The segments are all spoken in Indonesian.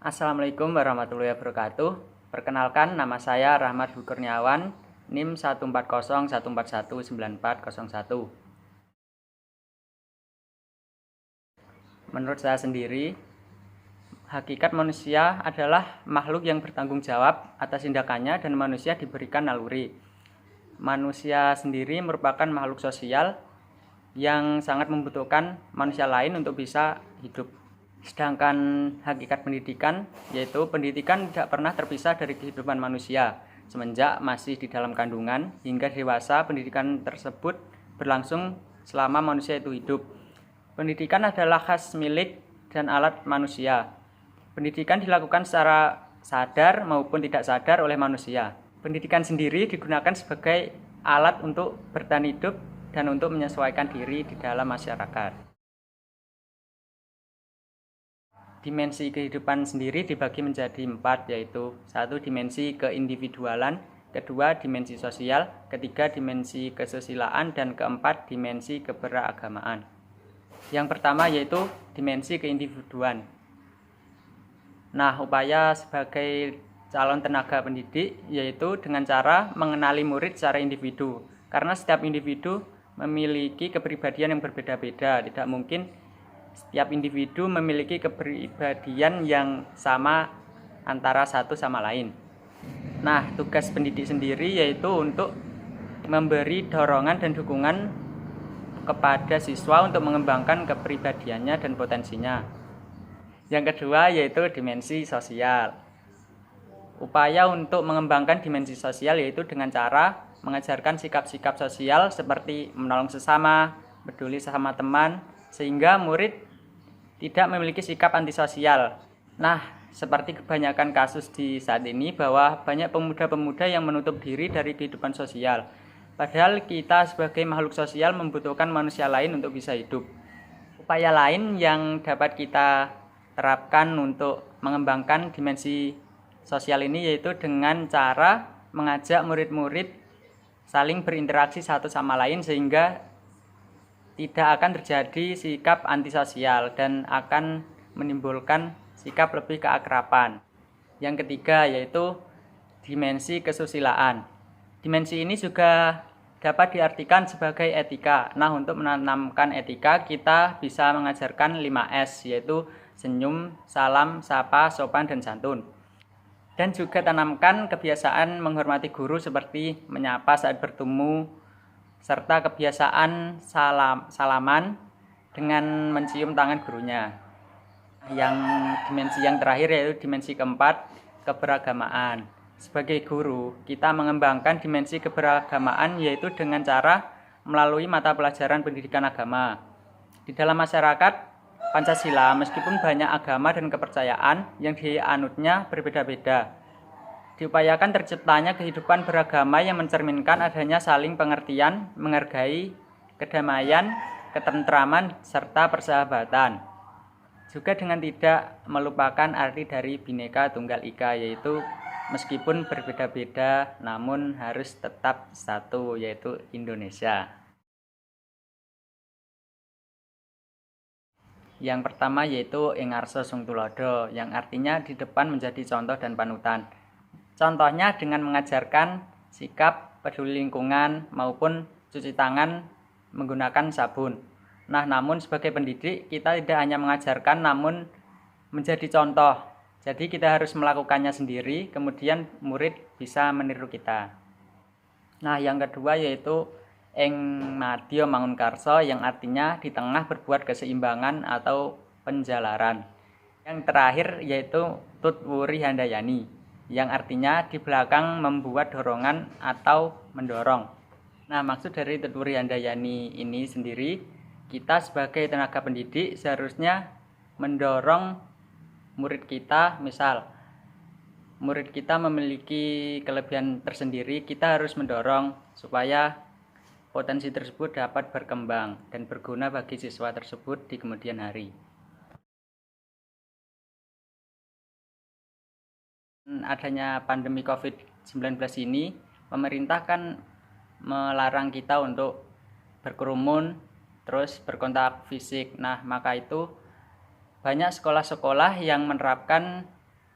Assalamualaikum warahmatullahi wabarakatuh. Perkenalkan, nama saya Rahmat Dwi Kurniawan, NIM 14014194101. Menurut saya sendiri, hakikat manusia adalah makhluk yang bertanggung jawab atas tindakannya dan manusia diberikan naluri. Manusia sendiri merupakan makhluk sosial yang sangat membutuhkan manusia lain untuk bisa hidup. Sedangkan hakikat pendidikan, yaitu pendidikan tidak pernah terpisah dari kehidupan manusia. Semenjak masih di dalam kandungan hingga dewasa, pendidikan tersebut berlangsung selama manusia itu hidup. Pendidikan adalah khas milik dan alat manusia. Pendidikan dilakukan secara sadar maupun tidak sadar oleh manusia. Pendidikan sendiri digunakan sebagai alat untuk bertahan hidup dan untuk menyesuaikan diri di dalam masyarakat. Dimensi kehidupan sendiri dibagi menjadi 4, yaitu 1. Dimensi keindividualan, 2. Dimensi sosial, 3. Dimensi kesusilaan, dan 4. Dimensi keberagamaan. Yang pertama yaitu dimensi keindividuan. Nah, upaya sebagai calon tenaga pendidik yaitu dengan cara mengenali murid secara individu, karena setiap individu memiliki kepribadian yang berbeda-beda. Tidak mungkin setiap individu memiliki kepribadian yang sama antara satu sama lain. Nah, tugas pendidik sendiri yaitu untuk memberi dorongan dan dukungan kepada siswa untuk mengembangkan kepribadiannya dan potensinya. Yang kedua yaitu dimensi sosial. Upaya untuk mengembangkan dimensi sosial yaitu dengan cara mengajarkan sikap-sikap sosial seperti menolong sesama, peduli sesama teman, sehingga murid tidak memiliki sikap antisosial. Nah, seperti kebanyakan kasus di saat ini bahwa banyak pemuda-pemuda yang menutup diri dari kehidupan sosial. Padahal kita sebagai makhluk sosial membutuhkan manusia lain untuk bisa hidup. Upaya lain yang dapat kita terapkan untuk mengembangkan dimensi sosial ini yaitu dengan cara mengajak murid-murid saling berinteraksi satu sama lain sehingga tidak akan terjadi sikap antisosial dan akan menimbulkan sikap lebih keakraban. Yang ketiga yaitu dimensi kesusilaan. Dimensi ini juga dapat diartikan sebagai etika. Nah, untuk menanamkan etika kita bisa mengajarkan 5S yaitu senyum, salam, sapa, sopan, dan santun. Dan juga tanamkan kebiasaan menghormati guru seperti menyapa saat bertemu, serta kebiasaan salaman dengan mencium tangan gurunya. Yang dimensi yang terakhir yaitu dimensi keempat, keberagamaan. Sebagai guru, kita mengembangkan dimensi keberagamaan yaitu dengan cara melalui mata pelajaran pendidikan agama. Di dalam masyarakat Pancasila, meskipun banyak agama dan kepercayaan yang dianutnya berbeda-beda, diupayakan terciptanya kehidupan beragama yang mencerminkan adanya saling pengertian, menghargai, kedamaian, ketentraman, serta persahabatan. Juga dengan tidak melupakan arti dari Bhinneka Tunggal Ika, yaitu meskipun berbeda-beda namun harus tetap satu, yaitu Indonesia. Yang pertama yaitu ing ngarsa sung tulodo, yang artinya di depan menjadi contoh dan panutan. Contohnya dengan mengajarkan sikap peduli lingkungan maupun cuci tangan menggunakan sabun. Nah, namun sebagai pendidik kita tidak hanya mengajarkan namun menjadi contoh. Jadi kita harus melakukannya sendiri, kemudian murid bisa meniru kita. Nah, yang kedua yaitu ing madya mangunkarsa, yang artinya di tengah berbuat keseimbangan atau penjalaran. Yang terakhir yaitu tutwuri handayani, yang artinya di belakang membuat dorongan atau mendorong. Nah, maksud dari tutwuri handayani ini sendiri, kita sebagai tenaga pendidik seharusnya mendorong murid kita. Misal murid kita memiliki kelebihan tersendiri, kita harus mendorong supaya potensi tersebut dapat berkembang dan berguna bagi siswa tersebut di kemudian hari. Adanya pandemi COVID-19 ini, pemerintah kan melarang kita untuk berkerumun, terus berkontak fisik. Nah, maka itu banyak sekolah-sekolah yang menerapkan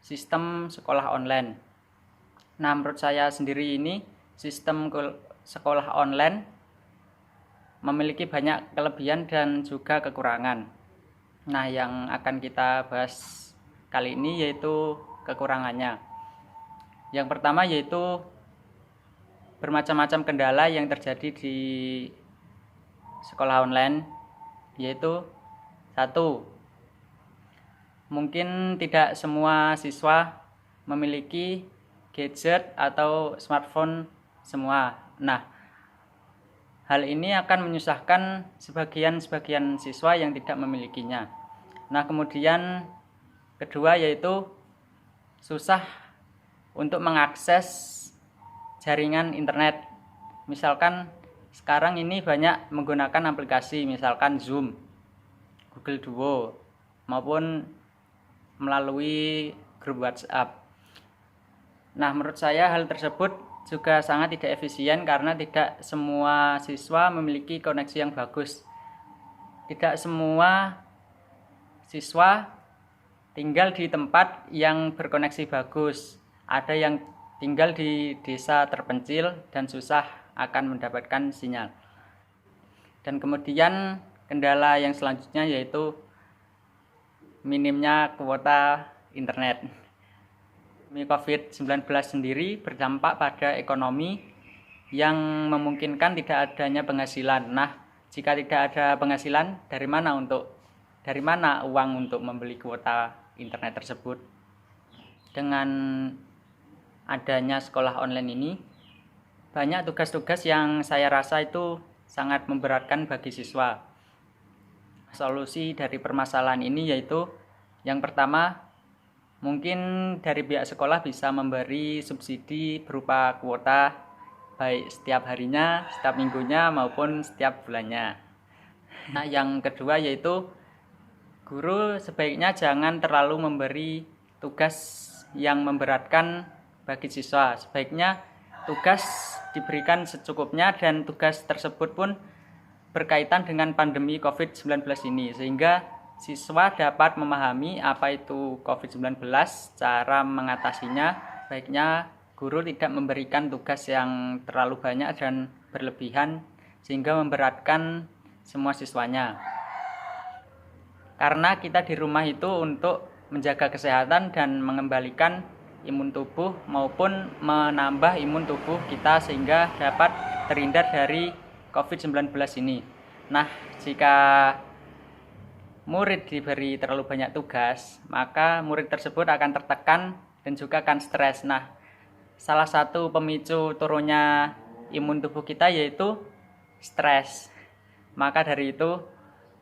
sistem sekolah online. Nah, menurut saya sendiri ini sistem sekolah online memiliki banyak kelebihan dan juga kekurangan. Nah, yang akan kita bahas kali ini yaitu kekurangannya. Yang pertama yaitu bermacam-macam kendala yang terjadi di sekolah online, yaitu satu, mungkin tidak semua siswa memiliki gadget atau smartphone semua. Nah, hal ini akan menyusahkan sebagian siswa yang tidak memilikinya. Nah, kemudian kedua yaitu susah untuk mengakses jaringan internet. Misalkan sekarang ini banyak menggunakan aplikasi, misalkan Zoom, Google Duo, maupun melalui grup WhatsApp. Nah, menurut saya hal tersebut juga sangat tidak efisien karena tidak semua siswa memiliki koneksi yang bagus. Tidak semua siswa tinggal di tempat yang berkoneksi bagus. Ada yang tinggal di desa terpencil dan susah akan mendapatkan sinyal. Dan kemudian kendala yang selanjutnya yaitu minimnya kuota internet. COVID-19 sendiri berdampak pada ekonomi yang memungkinkan tidak adanya penghasilan. Nah, jika tidak ada penghasilan, dari mana uang untuk membeli kuota internet tersebut? Dengan adanya sekolah online ini, banyak tugas-tugas yang saya rasa itu sangat memberatkan bagi siswa. Solusi dari permasalahan ini yaitu yang pertama, mungkin dari pihak sekolah bisa memberi subsidi berupa kuota baik setiap harinya, setiap minggunya maupun setiap bulannya. Nah, yang kedua yaitu guru sebaiknya jangan terlalu memberi tugas yang memberatkan bagi siswa. Sebaiknya tugas diberikan secukupnya dan tugas tersebut pun berkaitan dengan pandemi COVID-19 ini, sehingga siswa dapat memahami apa itu COVID-19, cara mengatasinya. Baiknya guru tidak memberikan tugas yang terlalu banyak dan berlebihan sehingga memberatkan semua siswanya. Karena kita di rumah itu untuk menjaga kesehatan dan mengembalikan imun tubuh maupun menambah imun tubuh kita sehingga dapat terhindar dari COVID-19 ini. Nah, jika murid diberi terlalu banyak tugas, maka murid tersebut akan tertekan dan juga akan stres. Nah, salah satu pemicu turunnya imun tubuh kita yaitu stres. Maka dari itu,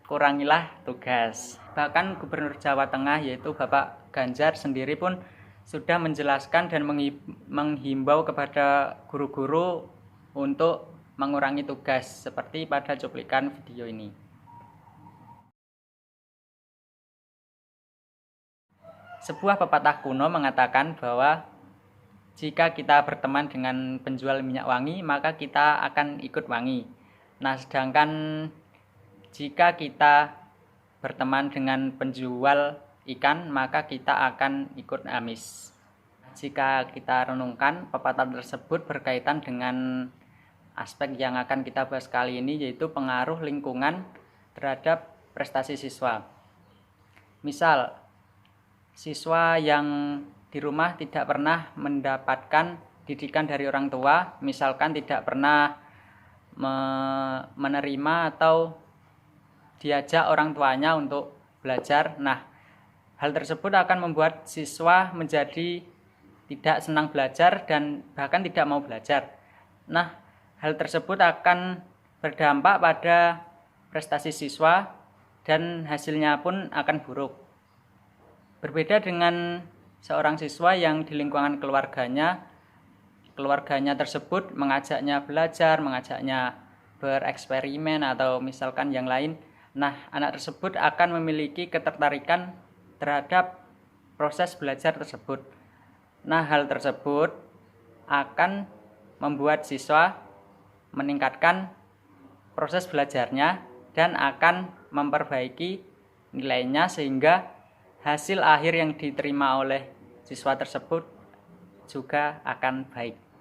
kurangilah tugas. Bahkan Gubernur Jawa Tengah yaitu Bapak Ganjar sendiri pun sudah menjelaskan dan menghimbau kepada guru-guru untuk mengurangi tugas seperti pada cuplikan video ini. Sebuah pepatah kuno mengatakan bahwa jika kita berteman dengan penjual minyak wangi, maka kita akan ikut wangi. Nah, sedangkan jika kita berteman dengan penjual ikan, maka kita akan ikut amis. Jika kita renungkan, pepatah tersebut berkaitan dengan aspek yang akan kita bahas kali ini, yaitu pengaruh lingkungan terhadap prestasi siswa. Misal, siswa yang di rumah tidak pernah mendapatkan didikan dari orang tua, misalkan tidak pernah menerima atau diajak orang tuanya untuk belajar. Nah, hal tersebut akan membuat siswa menjadi tidak senang belajar dan bahkan tidak mau belajar. Nah, hal tersebut akan berdampak pada prestasi siswa dan hasilnya pun akan buruk. Berbeda dengan seorang siswa yang di lingkungan keluarganya tersebut mengajaknya belajar, mengajaknya bereksperimen atau misalkan yang lain. Nah, anak tersebut akan memiliki ketertarikan terhadap proses belajar tersebut. Nah, hal tersebut akan membuat siswa meningkatkan proses belajarnya dan akan memperbaiki nilainya sehingga hasil akhir yang diterima oleh siswa tersebut juga akan baik.